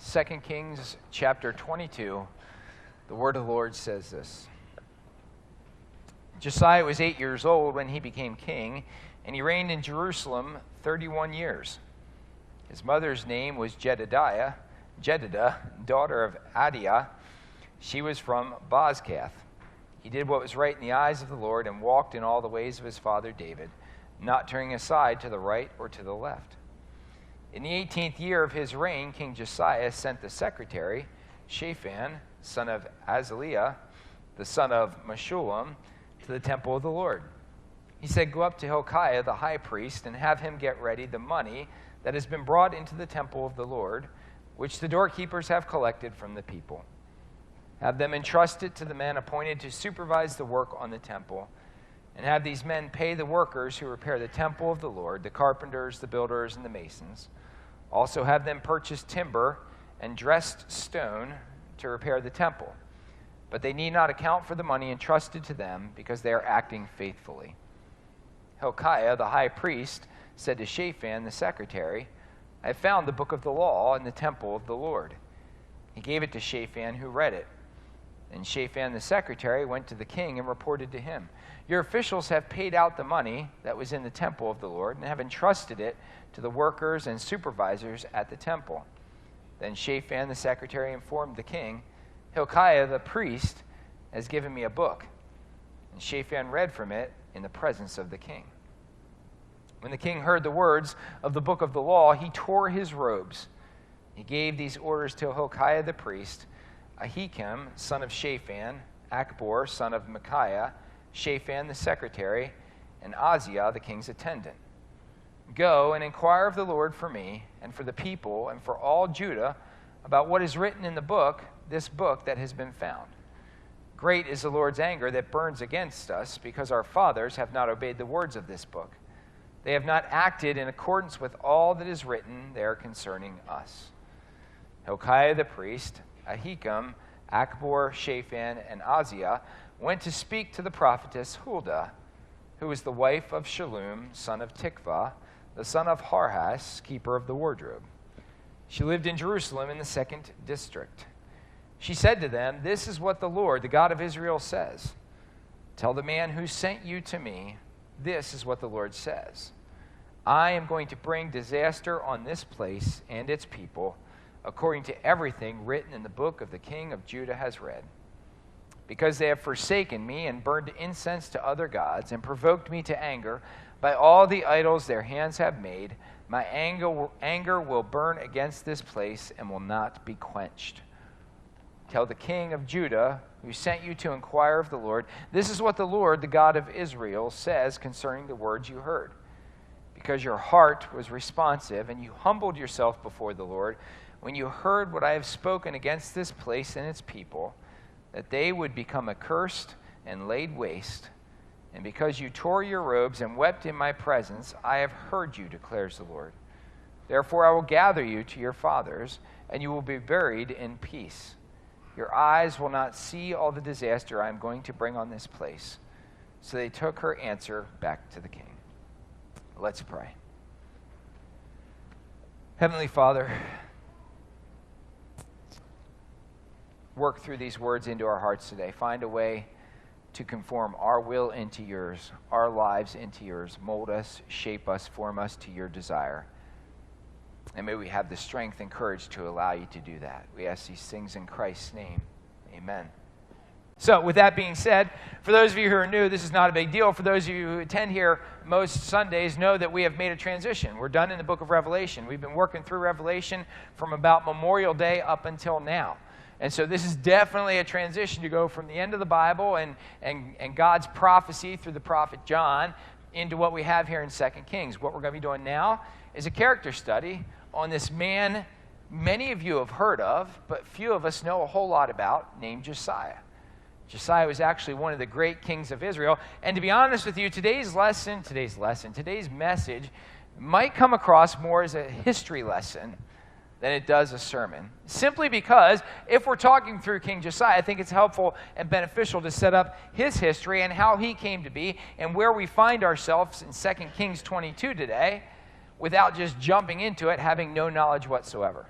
2 Kings chapter 22, the word of the Lord says this. Josiah was 8 years old when he became king, and he reigned in Jerusalem 31 years. His mother's name was Jedidah, daughter of Adiah. She was from Bozkath. He did what was right in the eyes of the Lord and walked in all the ways of his father David, not turning aside to the right or to the left. In the 18th year of his reign, King Josiah sent the secretary, Shaphan, son of Azaliah, the son of Meshullam, to the temple of the Lord. He said, "Go up to Hilkiah the high priest and have him get ready the money that has been brought into the temple of the Lord, which the doorkeepers have collected from the people. Have them entrust it to the men appointed to supervise the work on the temple, and have these men pay the workers who repair the temple of the Lord, the carpenters, the builders, and the masons. Also have them purchase timber and dressed stone to repair the temple. But they need not account for the money entrusted to them, because they are acting faithfully." Hilkiah the high priest said to Shaphan the secretary, "I have found the book of the law in the temple of the Lord." He gave it to Shaphan, who read it. And Shaphan the secretary went to the king and reported to him, "Your officials have paid out the money that was in the temple of the Lord and have entrusted it to the workers and supervisors at the temple." Then Shaphan the secretary informed the king, "Hilkiah the priest has given me a book." And Shaphan read from it in the presence of the king. When the king heard the words of the book of the law, he tore his robes. He gave these orders to Hilkiah the priest: Ahikam, son of Shaphan, Achbor, son of Micaiah, Shaphan the secretary, and Aziah the king's attendant. "Go and inquire of the Lord for me and for the people and for all Judah about what is written in the book, this book that has been found. Great is the Lord's anger that burns against us, because our fathers have not obeyed the words of this book. They have not acted in accordance with all that is written there concerning us." Hilkiah the priest, Ahikam, Achbor, Shaphan, and Aziah went to speak to the prophetess Huldah, who was the wife of Shallum, son of Tikvah, the son of Harhas, keeper of the wardrobe. She lived in Jerusalem in the 2nd district. She said to them, "This is what the Lord, the God of Israel, says. Tell the man who sent you to me, this is what the Lord says. I am going to bring disaster on this place and its people, according to everything written in the book of the king of Judah has read. Because they have forsaken me and burned incense to other gods and provoked me to anger by all the idols their hands have made, my anger will burn against this place and will not be quenched. Tell the king of Judah, who sent you to inquire of the Lord, this is what the Lord, the God of Israel, says concerning the words you heard. Because your heart was responsive and you humbled yourself before the Lord, when you heard what I have spoken against this place and its people, that they would become accursed and laid waste, and because you tore your robes and wept in my presence, I have heard you, declares the Lord. Therefore I will gather you to your fathers, and you will be buried in peace. Your eyes will not see all the disaster I am going to bring on this place." So they took her answer back to the king. Let's pray. Heavenly Father, work through these words into our hearts today. Find a way to conform our will into yours, our lives into yours. Mold us, shape us, form us to your desire. And may we have the strength and courage to allow you to do that. We ask these things in Christ's name. Amen. So with that being said, for those of you who are new, this is not a big deal. For those of you who attend here most Sundays, know that we have made a transition. We're done in the book of Revelation. We've been working through Revelation from about Memorial Day up until now. And so this is definitely a transition to go from the end of the Bible and God's prophecy through the prophet John into what we have here in 2 Kings. What we're going to be doing now is a character study on this man many of you have heard of, but few of us know a whole lot about, named Josiah. Josiah was actually one of the great kings of Israel. And to be honest with you, today's message might come across more as a history lesson than it does a sermon. Simply because if we're talking through King Josiah, I think it's helpful and beneficial to set up his history and how he came to be and where we find ourselves in 2 Kings 22 today without just jumping into it, having no knowledge whatsoever.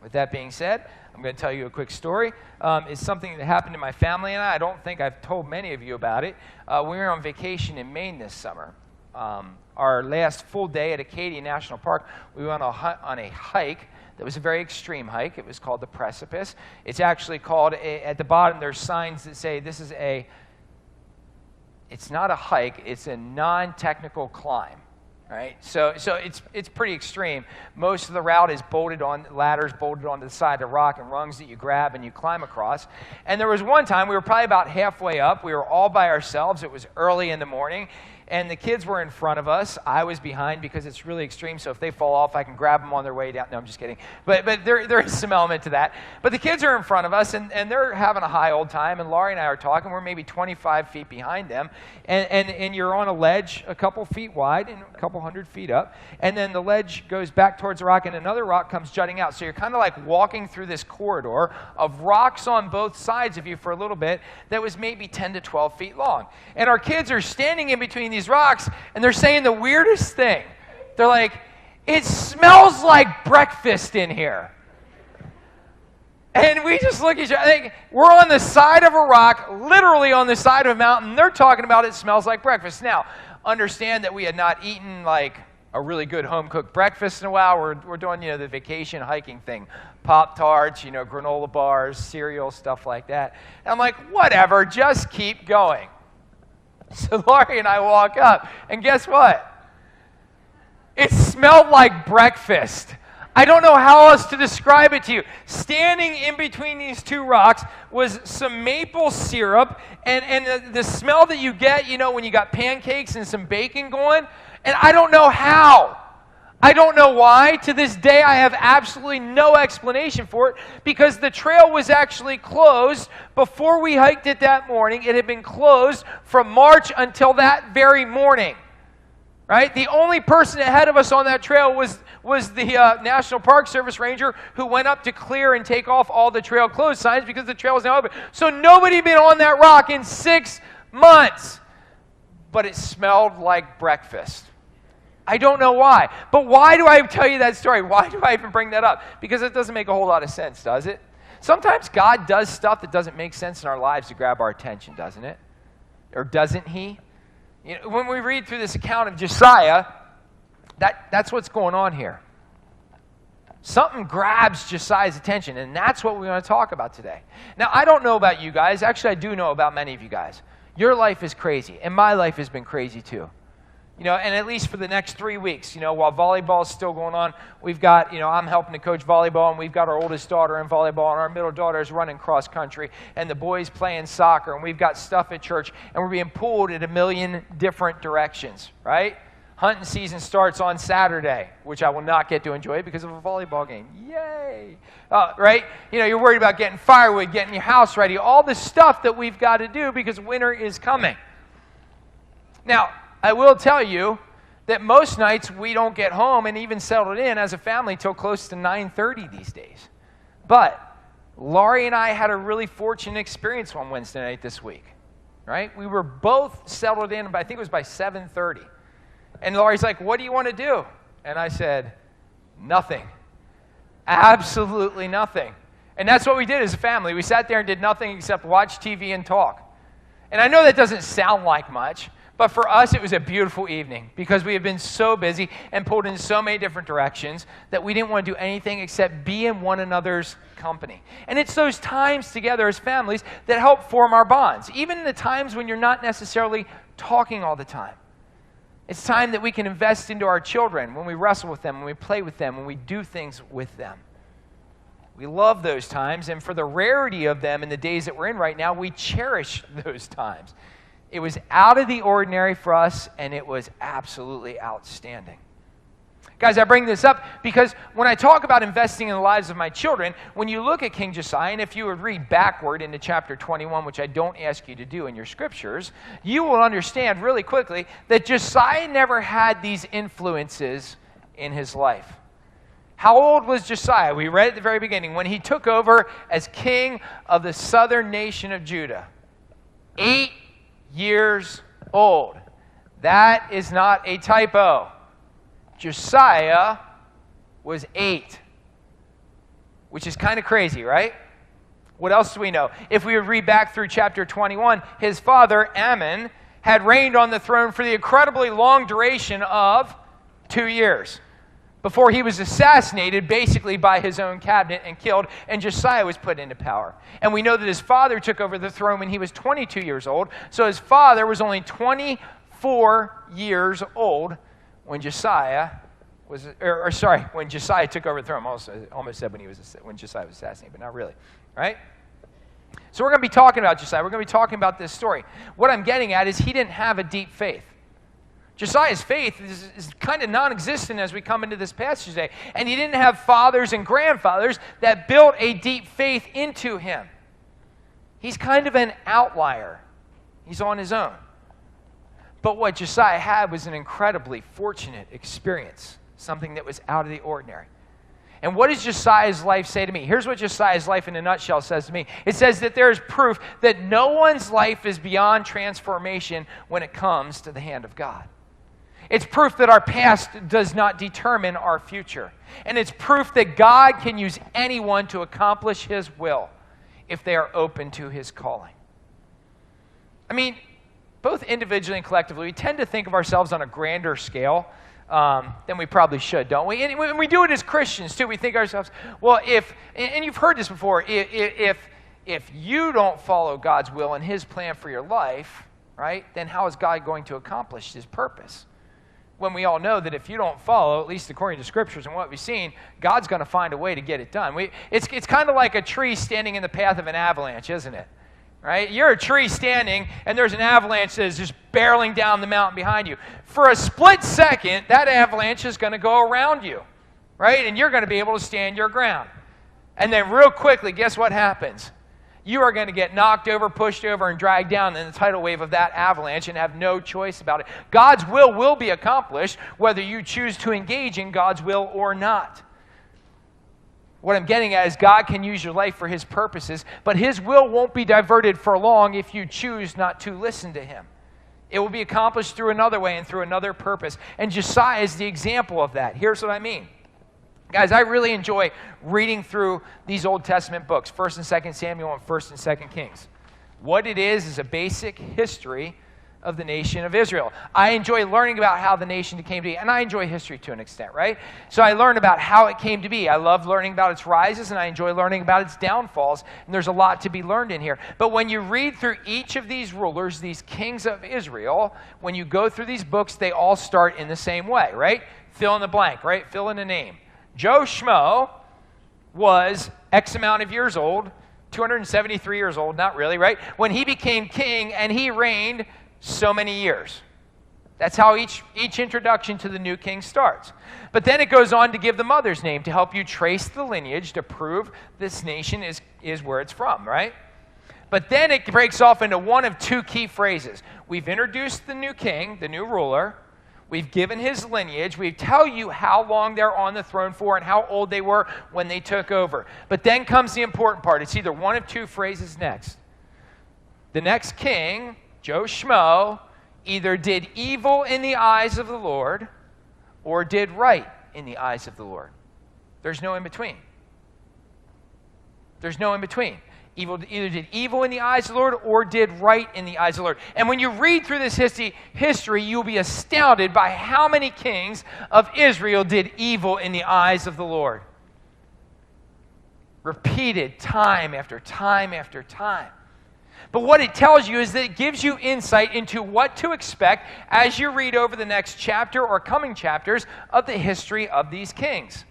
With that being said, I'm going to tell you a quick story. It's something that happened to my family and I. I don't think I've told many of you about it. We were on vacation in Maine this summer. Our last full day at Acadia National Park, we went on a hike that was a very extreme hike. It was called the Precipice. It's actually called, at the bottom there's signs that say this is it's not a hike, it's a non-technical climb. Right? So it's pretty extreme. Most of the route is ladders bolted onto the side of the rock and rungs that you grab and you climb across. And there was one time, we were probably about halfway up. We were all by ourselves. It was early in the morning. And the kids were in front of us. I was behind because it's really extreme. So if they fall off, I can grab them on their way down. No, I'm just kidding. But there is some element to that. But the kids are in front of us, and they're having a high old time. And Laurie and I are talking. We're maybe 25 feet behind them. And you're on a ledge a couple feet wide and a couple 100 feet up. And then the ledge goes back towards the rock, and another rock comes jutting out. So you're kind of like walking through this corridor of rocks on both sides of you for a little bit that was maybe 10 to 12 feet long. And our kids are standing in between these rocks, and they're saying the weirdest thing. They're like, it smells like breakfast in here. And we just look at each other. We're on the side of a rock, literally on the side of a mountain. They're talking about it smells like breakfast. Now, understand that we had not eaten like a really good home-cooked breakfast in a while. We're doing, the vacation hiking thing. Pop-Tarts, granola bars, cereal, stuff like that. And I'm like, whatever, just keep going. So Laurie and I walk up, and guess what? It smelled like breakfast. I don't know how else to describe it to you. Standing in between these two rocks was some maple syrup, and the smell that you get, when you got pancakes and some bacon going, and I don't know how. I don't know why. To this day, I have absolutely no explanation for it, because the trail was actually closed before we hiked it that morning. It had been closed from March until that very morning. Right? The only person ahead of us on that trail was the National Park Service ranger who went up to clear and take off all the trail closed signs because the trail was now open. So nobody had been on that rock in 6 months. But it smelled like breakfast. I don't know why. But why do I tell you that story? Why do I even bring that up? Because it doesn't make a whole lot of sense, does it? Sometimes God does stuff that doesn't make sense in our lives to grab our attention, doesn't it? Or doesn't he? When we read through this account of Josiah, that's what's going on here. Something grabs Josiah's attention, and that's what we want to talk about today. Now, I don't know about you guys. Actually, I do know about many of you guys. Your life is crazy, and my life has been crazy too. And at least for the next 3 weeks, while volleyball is still going on, we've got, I'm helping to coach volleyball, and we've got our oldest daughter in volleyball, and our middle daughter is running cross country, and the boys playing soccer, and we've got stuff at church, and we're being pulled in a million different directions, right? Hunting season starts on Saturday, which I will not get to enjoy because of a volleyball game. Yay! Right? You're worried about getting firewood, getting your house ready, all the stuff that we've got to do because winter is coming. Now, I will tell you that most nights we don't get home and even settled in as a family till close to 9:30 these days. But Laurie and I had a really fortunate experience on Wednesday night this week, right? We were both settled in, I think it was by 7:30. And Laurie's like, what do you want to do? And I said, nothing. Absolutely nothing. And that's what we did as a family. We sat there and did nothing except watch TV and talk. And I know that doesn't sound like much, but for us, it was a beautiful evening because we have been so busy and pulled in so many different directions that we didn't want to do anything except be in one another's company. And it's those times together as families that help form our bonds, even in the times when you're not necessarily talking all the time. It's time that we can invest into our children when we wrestle with them, when we play with them, when we do things with them. We love those times, and for the rarity of them in the days that we're in right now, we cherish those times. It was out of the ordinary for us, and it was absolutely outstanding. Guys, I bring this up because when I talk about investing in the lives of my children, when you look at King Josiah, and if you would read backward into chapter 21, which I don't ask you to do in your scriptures, you will understand really quickly that Josiah never had these influences in his life. How old was Josiah? We read at the very beginning, when he took over as king of the southern nation of Judah. 8 years old. That is not a typo. Josiah was 8 which is kind of crazy, right? What else do we know? If we would read back through chapter 21, his father, Amon, had reigned on the throne for the incredibly long duration of 2 years before he was assassinated basically by his own cabinet and killed, and Josiah was put into power. And we know that his father took over the throne when he was 22 years old, so his father was only 24 years old when Josiah when Josiah took over the throne. I almost said when Josiah was assassinated, but not really, right? So we're going to be talking about Josiah. We're going to be talking about this story. What I'm getting at is he didn't have a deep faith. Josiah's faith is kind of non-existent as we come into this passage today. And he didn't have fathers and grandfathers that built a deep faith into him. He's kind of an outlier. He's on his own. But what Josiah had was an incredibly fortunate experience, something that was out of the ordinary. And what does Josiah's life say to me? Here's what Josiah's life in a nutshell says to me. It says that there is proof that no one's life is beyond transformation when it comes to the hand of God. It's proof that our past does not determine our future. And it's proof that God can use anyone to accomplish his will if they are open to his calling. I mean, both individually and collectively, we tend to think of ourselves on a grander scale than we probably should, don't we? And we do it as Christians, too. We think ourselves, well, and you've heard this before, if you don't follow God's will and his plan for your life, right, then how is God going to accomplish his purpose? When we all know that if you don't follow, at least according to scriptures and what we've seen, God's going to find a way to get it done. It's kind of like a tree standing in the path of an avalanche, isn't it? Right? You're a tree standing, and there's an avalanche that is just barreling down the mountain behind you. For a split second, that avalanche is going to go around you, right? And you're going to be able to stand your ground. And then real quickly, guess what happens? You are going to get knocked over, pushed over, and dragged down in the tidal wave of that avalanche and have no choice about it. God's will be accomplished whether you choose to engage in God's will or not. What I'm getting at is God can use your life for his purposes, but his will won't be diverted for long if you choose not to listen to him. It will be accomplished through another way and through another purpose. And Josiah is the example of that. Here's what I mean. Guys, I really enjoy reading through these Old Testament books, 1st and 2nd Samuel and 1st and 2nd Kings. What it is a basic history of the nation of Israel. I enjoy learning about how the nation came to be, and I enjoy history to an extent, right? So I learn about how it came to be. I love learning about its rises, and I enjoy learning about its downfalls, and there's a lot to be learned in here. But when you read through each of these rulers, these kings of Israel, when you go through these books, they all start in the same way, right? Fill in the blank, right? Fill in a name. Joe Schmo was X amount of years old, 273 years old, not really, right? When he became king, and he reigned so many years. That's how each introduction to the new king starts. But then it goes on to give the mother's name to help you trace the lineage to prove this nation is where it's from, right? But then it breaks off into one of two key phrases. We've introduced the new king, the new ruler. We've given his lineage. We tell you how long they're on the throne for and how old they were when they took over. But then comes the important part. It's either one of two phrases next. The next king, Joe Schmo, either did evil in the eyes of the Lord or did right in the eyes of the Lord. There's no in between. There's no in between. Either did evil in the eyes of the Lord or did right in the eyes of the Lord. And when you read through this history, you'll be astounded by how many kings of Israel did evil in the eyes of the Lord. Repeated time after time after time. But what it tells you is that it gives you insight into what to expect as you read over the next chapter or coming chapters of the history of these kings.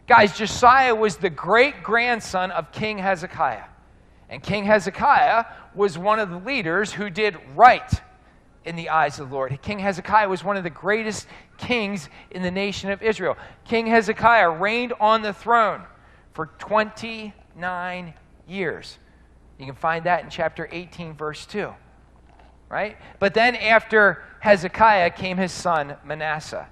Guys, Josiah was the great-grandson of King Hezekiah. And King Hezekiah was one of the leaders who did right in the eyes of the Lord. King Hezekiah was one of the greatest kings in the nation of Israel. King Hezekiah reigned on the throne for 29 years. You can find that in chapter 18, verse 2. Right? But then after Hezekiah came his son Manasseh.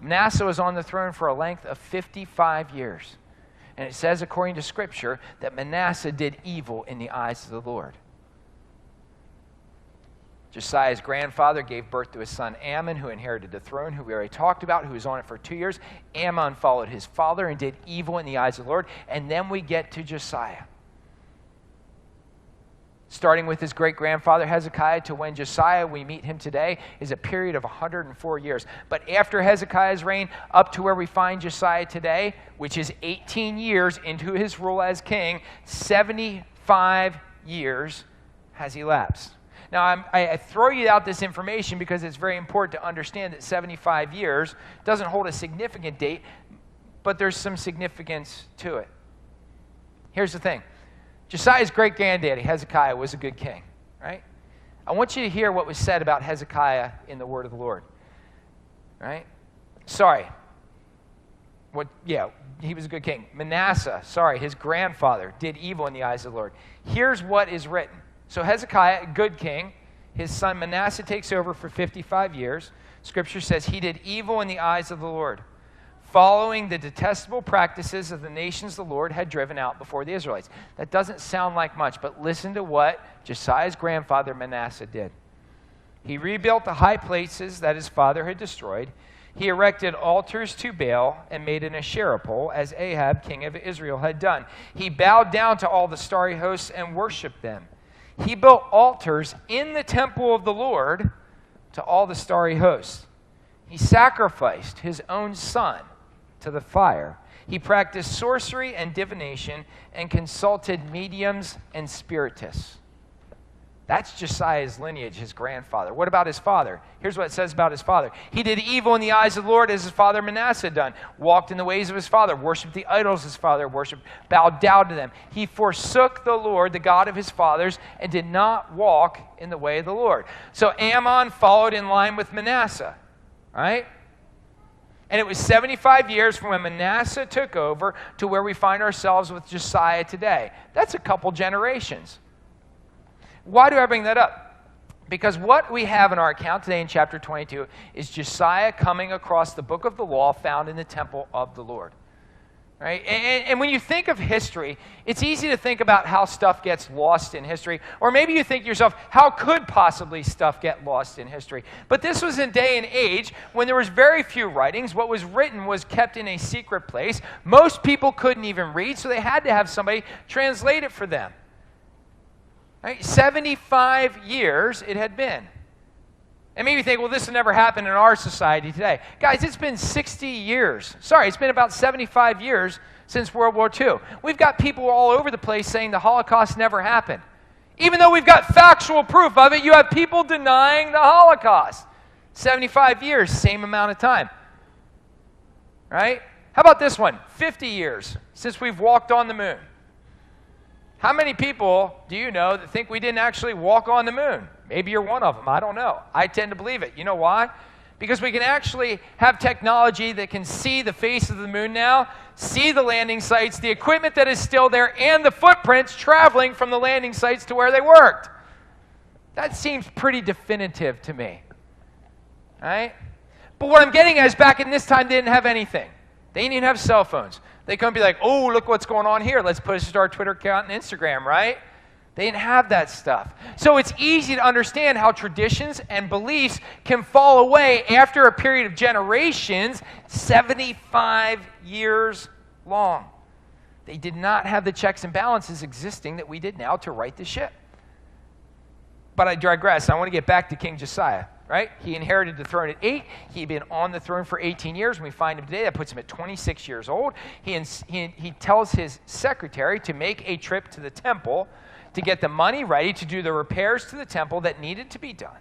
Manasseh was on the throne for a length of 55 years. And it says, according to Scripture, that Manasseh did evil in the eyes of the Lord. Josiah's grandfather gave birth to his son Ammon, who inherited the throne, who we already talked about, who was on it for 2 years. Ammon followed his father and did evil in the eyes of the Lord. And then we get to Josiah. Starting with his great-grandfather Hezekiah to when Josiah, we meet him today, is a period of 104 years. But after Hezekiah's reign, up to where we find Josiah today, which is 18 years into his rule as king, 75 years has elapsed. Now, I throw you out this information because it's very important to understand that 75 years doesn't hold a significant date, but there's some significance to it. Here's the thing. Josiah's great-granddaddy, Hezekiah, was a good king, right? I want you to hear what was said about Hezekiah in the word of the Lord, right? He was a good king. Manasseh, his grandfather, did evil in the eyes of the Lord. Here's what is written. So Hezekiah, a good king, his son Manasseh takes over for 55 years. Scripture says he did evil in the eyes of the Lord, following the detestable practices of the nations the Lord had driven out before the Israelites. That doesn't sound like much, but listen to what Josiah's grandfather Manasseh did. He rebuilt the high places that his father had destroyed. He erected altars to Baal and made an Asherah pole, as Ahab, king of Israel, had done. He bowed down to all the starry hosts and worshipped them. He built altars in the temple of the Lord to all the starry hosts. He sacrificed his own son to the fire. He practiced sorcery and divination and consulted mediums and spiritists. That's Josiah's lineage, his grandfather. What about his father? Here's what it says about his father. He did evil in the eyes of the Lord as his father Manasseh had done, walked in the ways of his father, worshipped the idols his father worshipped, bowed down to them. He forsook the Lord, the God of his fathers, and did not walk in the way of the Lord. So Ammon followed in line with Manasseh, right? And it was 75 years from when Manasseh took over to where we find ourselves with Josiah today. That's a couple generations. Why do I bring that up? Because what we have in our account today in chapter 22 is Josiah coming across the book of the law found in the temple of the Lord. Right? And when you think of history, it's easy to think about how stuff gets lost in history. Or maybe you think to yourself, how could possibly stuff get lost in history? But this was a day and age when there was very few writings. What was written was kept in a secret place. Most people couldn't even read, so they had to have somebody translate it for them. Right? 75 years it had been. And maybe you think, well, this will never happen in our society today. Guys, it's been 60 years. It's been about 75 years since World War II. We've got people all over the place saying the Holocaust never happened. Even though we've got factual proof of it, you have people denying the Holocaust. 75 years, same amount of time. Right? How about this one? 50 years since we've walked on the moon. How many people do you know that think we didn't actually walk on the moon? Maybe you're one of them. I don't know. I tend to believe it. You know why? Because we can actually have technology that can see the face of the moon now, see the landing sites, the equipment that is still there, and the footprints traveling from the landing sites to where they worked. That seems pretty definitive to me. Right? But what I'm getting at is back in this time, they didn't have anything. They didn't even have cell phones. They couldn't be like, oh, look what's going on here. Let's post it to our Twitter account and Instagram, right? They didn't have that stuff. So it's easy to understand how traditions and beliefs can fall away after a period of generations, 75 years long. They did not have the checks and balances existing that we did now to right the ship. But I digress. I want to get back to King Josiah. Right? He inherited the throne at 8. He'd been on the throne for 18 years. When we find him today, that puts him at 26 years old. He tells his secretary to make a trip to the temple to get the money ready to do the repairs to the temple that needed to be done.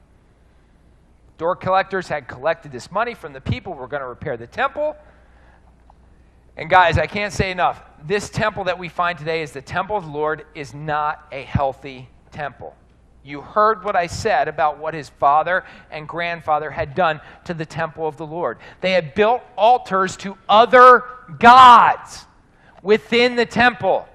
Door collectors had collected this money from the people who were going to repair the temple. And guys, I can't say enough. This temple that we find today is the temple of the Lord is not a healthy temple. You heard what I said about what his father and grandfather had done to the temple of the Lord. They had built altars to other gods within the temple.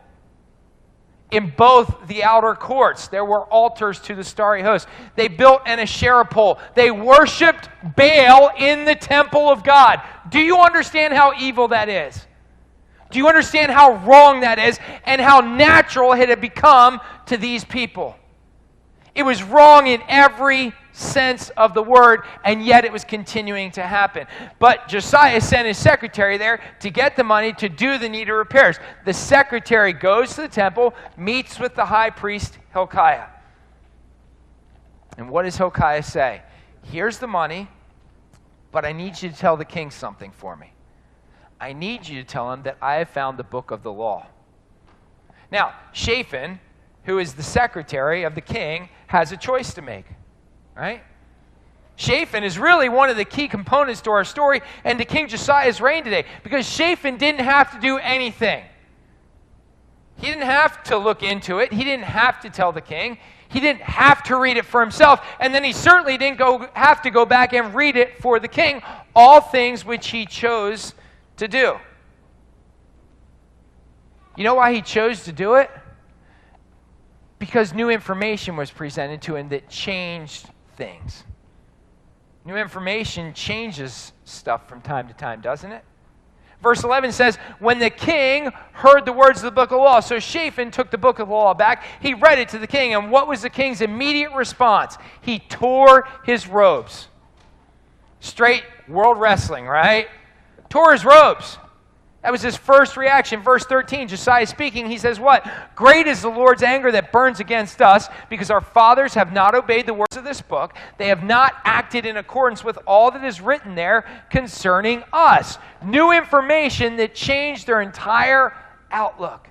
In both the outer courts, there were altars to the starry host. They built an Asherah pole. They worshipped Baal in the temple of God. Do you understand how evil that is? Do you understand how wrong that is and how natural it had become to these people? It was wrong in every sense of the word, and yet it was continuing to happen. But Josiah sent his secretary there to get the money to do the needed repairs. The secretary goes to the temple, meets with the high priest Hilkiah. And what does Hilkiah say? Here's the money, but I need you to tell the king something for me. I need you to tell him that I have found the book of the law. Now, Shaphan, who is the secretary of the king, has a choice to make, right? Shaphan is really one of the key components to our story and to King Josiah's reign today, because Shaphan didn't have to do anything. He didn't have to look into it. He didn't have to tell the king. He didn't have to read it for himself, and then he certainly didn't have to go back and read it for the king, all things which he chose to do. You know why he chose to do it? Because new information was presented to him that changed things. New information changes stuff from time to time, doesn't it? Verse 11 says, when the king heard the words of the book of the law, so Shaphan took the book of the law back, he read it to the king, and what was the king's immediate response? He tore his robes. Straight world wrestling, right? Tore his robes. That was his first reaction. Verse 13, Josiah speaking, he says what? Great is the Lord's anger that burns against us, because our fathers have not obeyed the words of this book. They have not acted in accordance with all that is written there concerning us. New information that changed their entire outlook.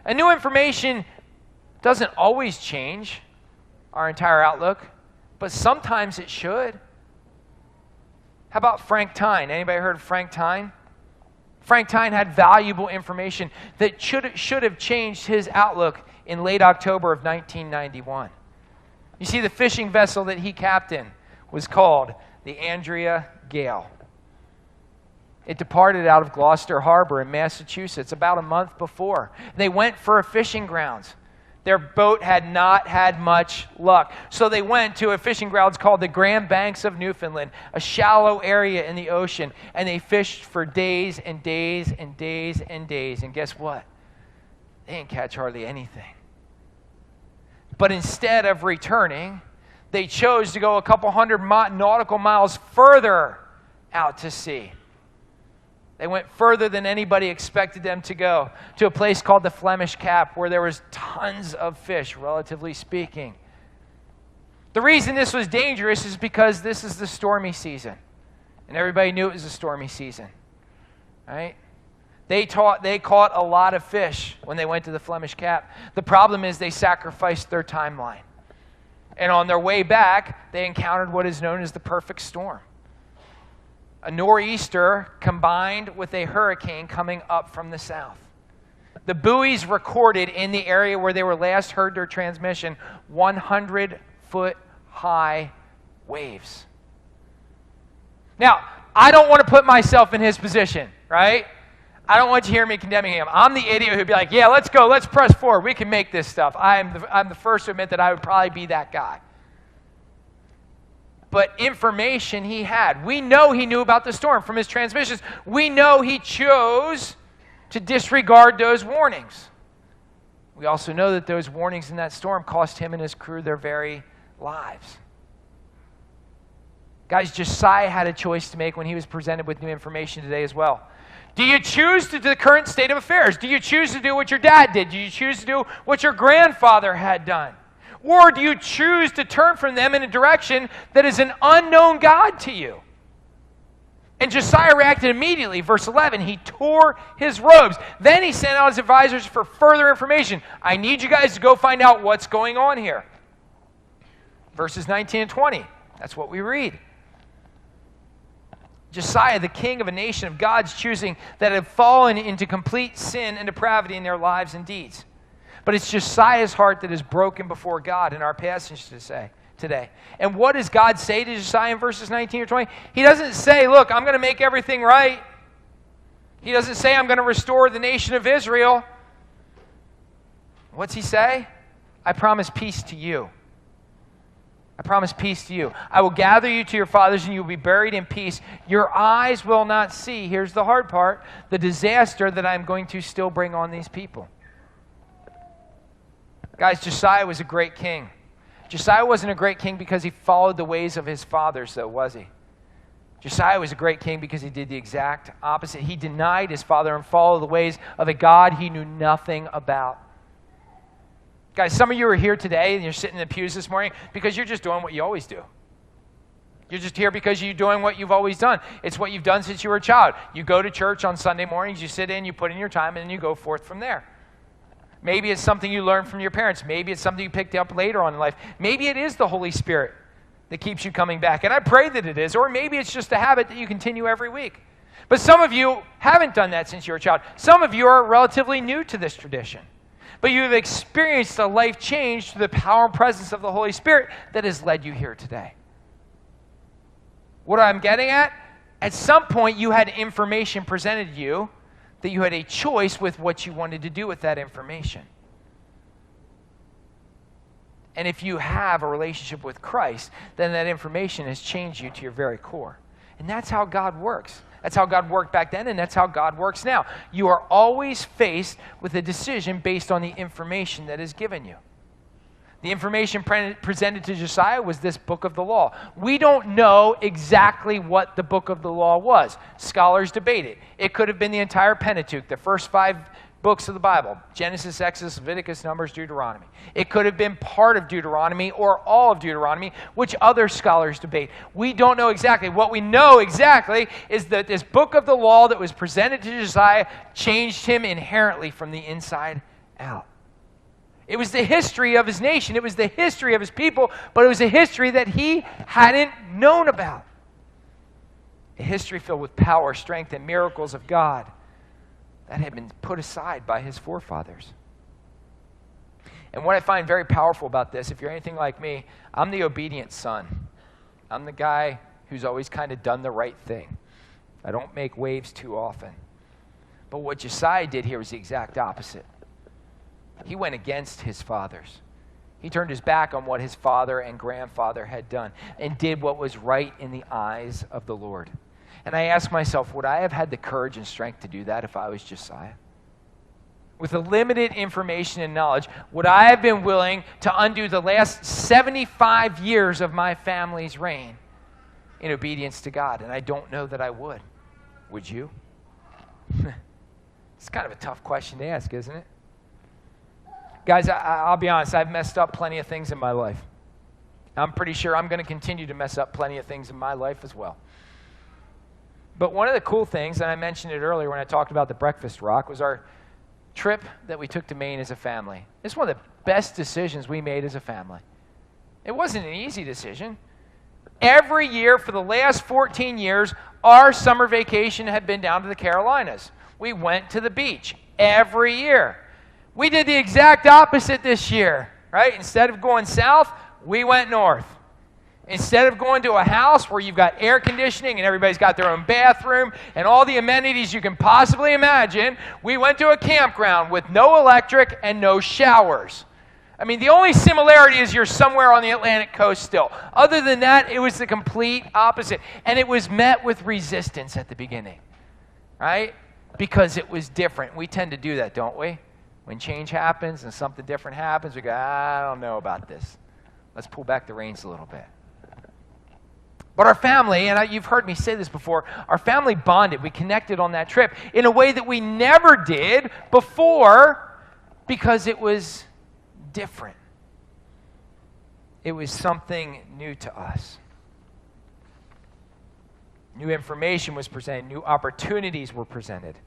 And new information doesn't always change our entire outlook, but sometimes it should. How about Frank Tyne? Anybody heard of Frank Tyne? Frank Tyne had valuable information that should have changed his outlook in late October of 1991. You see, the fishing vessel that he captained was called the Andrea Gale. It departed out of Gloucester Harbor in Massachusetts about a month before. They went for a fishing grounds. Their boat had not had much luck. So they went to a fishing grounds called the Grand Banks of Newfoundland, a shallow area in the ocean, and they fished for days and days and days and days. And guess what? They didn't catch hardly anything. But instead of returning, they chose to go a couple hundred nautical miles further out to sea. They went further than anybody expected them to go, to a place called the Flemish Cap, where there was tons of fish, relatively speaking. The reason this was dangerous is because this is the stormy season. And everybody knew it was a stormy season, right? They caught a lot of fish when they went to the Flemish Cap. The problem is they sacrificed their timeline. And on their way back, they encountered what is known as the perfect storm. A nor'easter combined with a hurricane coming up from the south. The buoys recorded in the area where they were last heard their transmission 100-foot high waves. Now, I don't want to put myself in his position, right? I don't want you to hear me condemning him. I'm the idiot who'd be like, yeah, let's go, let's press forward. We can make this stuff. I'm the first to admit that I would probably be that guy. But information he had. We know he knew about the storm from his transmissions. We know he chose to disregard those warnings. We also know that those warnings in that storm cost him and his crew their very lives. Guys, Josiah had a choice to make when he was presented with new information today as well. Do you choose to do the current state of affairs? Do you choose to do what your dad did? Do you choose to do what your grandfather had done? Or do you choose to turn from them in a direction that is an unknown God to you? And Josiah reacted immediately. Verse 11, he tore his robes. Then he sent out his advisors for further information. I need you guys to go find out what's going on here. Verses 19 and 20, that's what we read. Josiah, the king of a nation of God's choosing that had fallen into complete sin and depravity in their lives and deeds. But it's Josiah's heart that is broken before God in our passage today. And what does God say to Josiah in verses 19 or 20? He doesn't say, look, I'm going to make everything right. He doesn't say, I'm going to restore the nation of Israel. What's he say? I promise peace to you. I promise peace to you. I will gather you to your fathers, and you will be buried in peace. Your eyes will not see, here's the hard part, the disaster that I'm going to still bring on these people. Guys, Josiah was a great king. Josiah wasn't a great king because he followed the ways of his fathers, though, was he? Josiah was a great king because he did the exact opposite. He denied his father and followed the ways of a God he knew nothing about. Guys, some of you are here today and you're sitting in the pews this morning because you're just doing what you always do. You're just here because you're doing what you've always done. It's what you've done since you were a child. You go to church on Sunday mornings, you sit in, you put in your time, and then you go forth from there. Maybe it's something you learned from your parents. Maybe it's something you picked up later on in life. Maybe it is the Holy Spirit that keeps you coming back. And I pray that it is. Or maybe it's just a habit that you continue every week. But some of you haven't done that since you were a child. Some of you are relatively new to this tradition. But you have experienced a life change through the power and presence of the Holy Spirit that has led you here today. What I'm getting at some point you had information presented to you that you had a choice with what you wanted to do with that information. And if you have a relationship with Christ, then that information has changed you to your very core. And that's how God works. That's how God worked back then, and that's how God works now. You are always faced with a decision based on the information that is given you. The information presented to Josiah was this book of the law. We don't know exactly what the book of the law was. Scholars debate it. It could have been the entire Pentateuch, the first 5 books of the Bible: Genesis, Exodus, Leviticus, Numbers, Deuteronomy. It could have been part of Deuteronomy or all of Deuteronomy, which other scholars debate. We don't know exactly. What we know exactly is that this book of the law that was presented to Josiah changed him inherently from the inside out. It was the history of his nation. It was the history of his people, but it was a history that he hadn't known about. A history filled with power, strength, and miracles of God that had been put aside by his forefathers. And what I find very powerful about this, if you're anything like me, I'm the obedient son. I'm the guy who's always kind of done the right thing. I don't make waves too often. But what Josiah did here was the exact opposite. He went against his fathers. He turned his back on what his father and grandfather had done and did what was right in the eyes of the Lord. And I ask myself, would I have had the courage and strength to do that if I was Josiah? With the limited information and knowledge, would I have been willing to undo the last 75 years of my family's reign in obedience to God? And I don't know that I would. Would you? It's kind of a tough question to ask, isn't it? Guys, I'll be honest, I've messed up plenty of things in my life. I'm pretty sure I'm going to continue to mess up plenty of things in my life as well. But one of the cool things, and I mentioned it earlier when I talked about the breakfast rock, was our trip that we took to Maine as a family. It's one of the best decisions we made as a family. It wasn't an easy decision. Every year for the last 14 years, our summer vacation had been down to the Carolinas. We went to the beach every year. We did the exact opposite this year, right? Instead of going south, we went north. Instead of going to a house where you've got air conditioning and everybody's got their own bathroom and all the amenities you can possibly imagine, we went to a campground with no electric and no showers. I mean, the only similarity is you're somewhere on the Atlantic coast still. Other than that, it was the complete opposite. And it was met with resistance at the beginning, right? Because it was different. We tend to do that, don't we? When change happens and something different happens, we go, I don't know about this. Let's pull back the reins a little bit. But our family, and you've heard me say this before, our family bonded. We connected on that trip in a way that we never did before because it was different. It was something new to us. New information was presented. New opportunities were presented.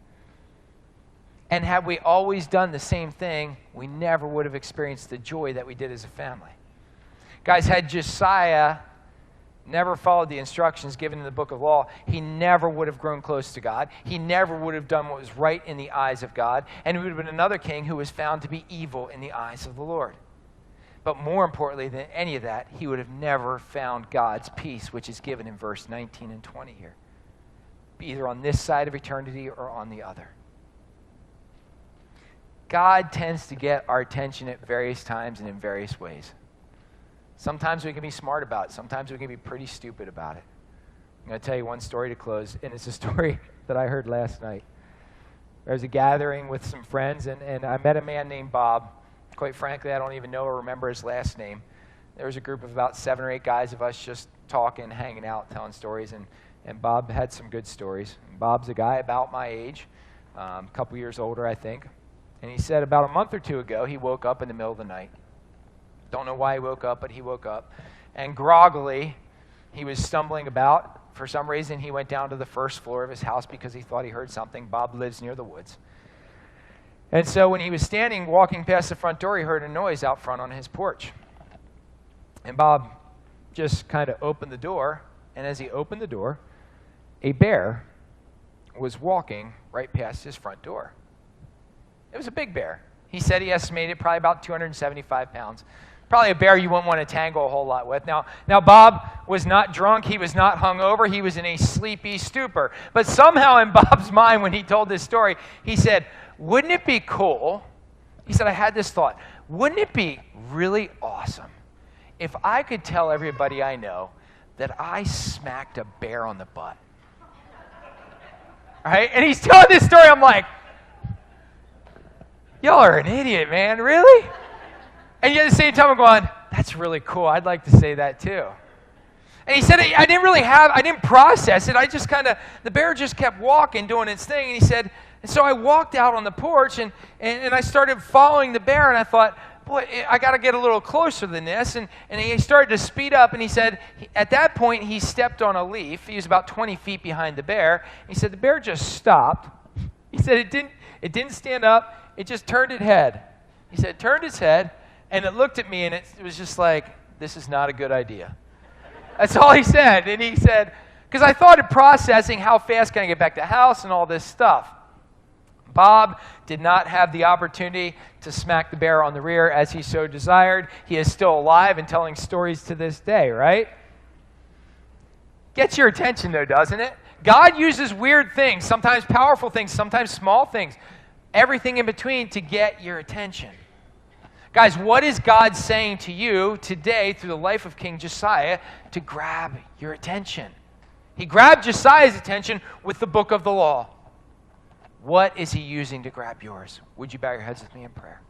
And had we always done the same thing, we never would have experienced the joy that we did as a family. Guys, had Josiah never followed the instructions given in the book of law, he never would have grown close to God. He never would have done what was right in the eyes of God. And he would have been another king who was found to be evil in the eyes of the Lord. But more importantly than any of that, he would have never found God's peace, which is given in verse 19 and 20 here. Either on this side of eternity or on the other. God tends to get our attention at various times and in various ways. Sometimes we can be smart about it. Sometimes we can be pretty stupid about it. I'm going to tell you one story to close, and it's a story that I heard last night. There was a gathering with some friends, and I met a man named Bob. Quite frankly, I don't even know or remember his last name. There was a group of about 7 or 8 guys of us just talking, hanging out, telling stories, and Bob had some good stories. Bob's a guy about my age, a couple years older, I think. And he said about a month or 2 ago, he woke up in the middle of the night. Don't know why he woke up, but he woke up. And groggily, he was stumbling about. For some reason, he went down to the first floor of his house because he thought he heard something. Bob lives near the woods. And so when he was standing, walking past the front door, he heard a noise out front on his porch. And Bob just kind of opened the door, and as he opened the door, a bear was walking right past his front door. It was a big bear. He said he estimated probably about 275 pounds. Probably a bear you wouldn't want to tangle a whole lot with. Now Bob was not drunk. He was not hungover. He was in a sleepy stupor. But somehow in Bob's mind, when he told this story, he said, wouldn't it be cool? He said, I had this thought. Wouldn't it be really awesome if I could tell everybody I know that I smacked a bear on the butt? Right? And he's telling this story. I'm like, y'all are an idiot, man. Really? And yet at the same time, I'm going, that's really cool. I'd like to say that too. And he said, I didn't process it. I just the bear just kept walking, doing its thing. And he said, and so I walked out on the porch and I started following the bear. And I thought, boy, I got to get a little closer than this. And he started to speed up. And he said, at that point, he stepped on a leaf. He was about 20 feet behind the bear. He said, the bear just stopped. He said, it didn't stand up. It just turned its head. He said, it turned its head. And it looked at me, and it was just like, this is not a good idea. That's all he said. And he said, because I thought of processing how fast can I get back to the house and all this stuff. Bob did not have the opportunity to smack the bear on the rear as he so desired. He is still alive and telling stories to this day, right? Gets your attention, though, doesn't it? God uses weird things, sometimes powerful things, sometimes small things, everything in between to get your attention. Guys, what is God saying to you today through the life of King Josiah to grab your attention? He grabbed Josiah's attention with the book of the law. What is he using to grab yours? Would you bow your heads with me in prayer?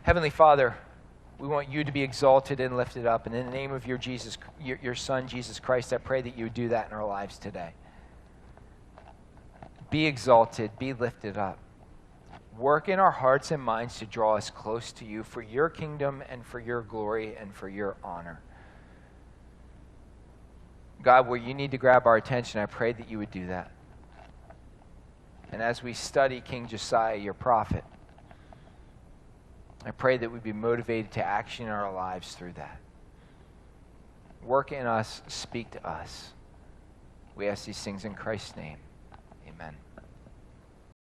Heavenly Father, we want you to be exalted and lifted up. And in the name of your Son, Jesus Christ, I pray that you would do that in our lives today. Be exalted, be lifted up. Work in our hearts and minds to draw us close to you for your kingdom and for your glory and for your honor. God, where you need to grab our attention, I pray that you would do that. And as we study King Josiah, your prophet, I pray that we'd be motivated to action in our lives through that. Work in us, speak to us. We ask these things in Christ's name. Amen.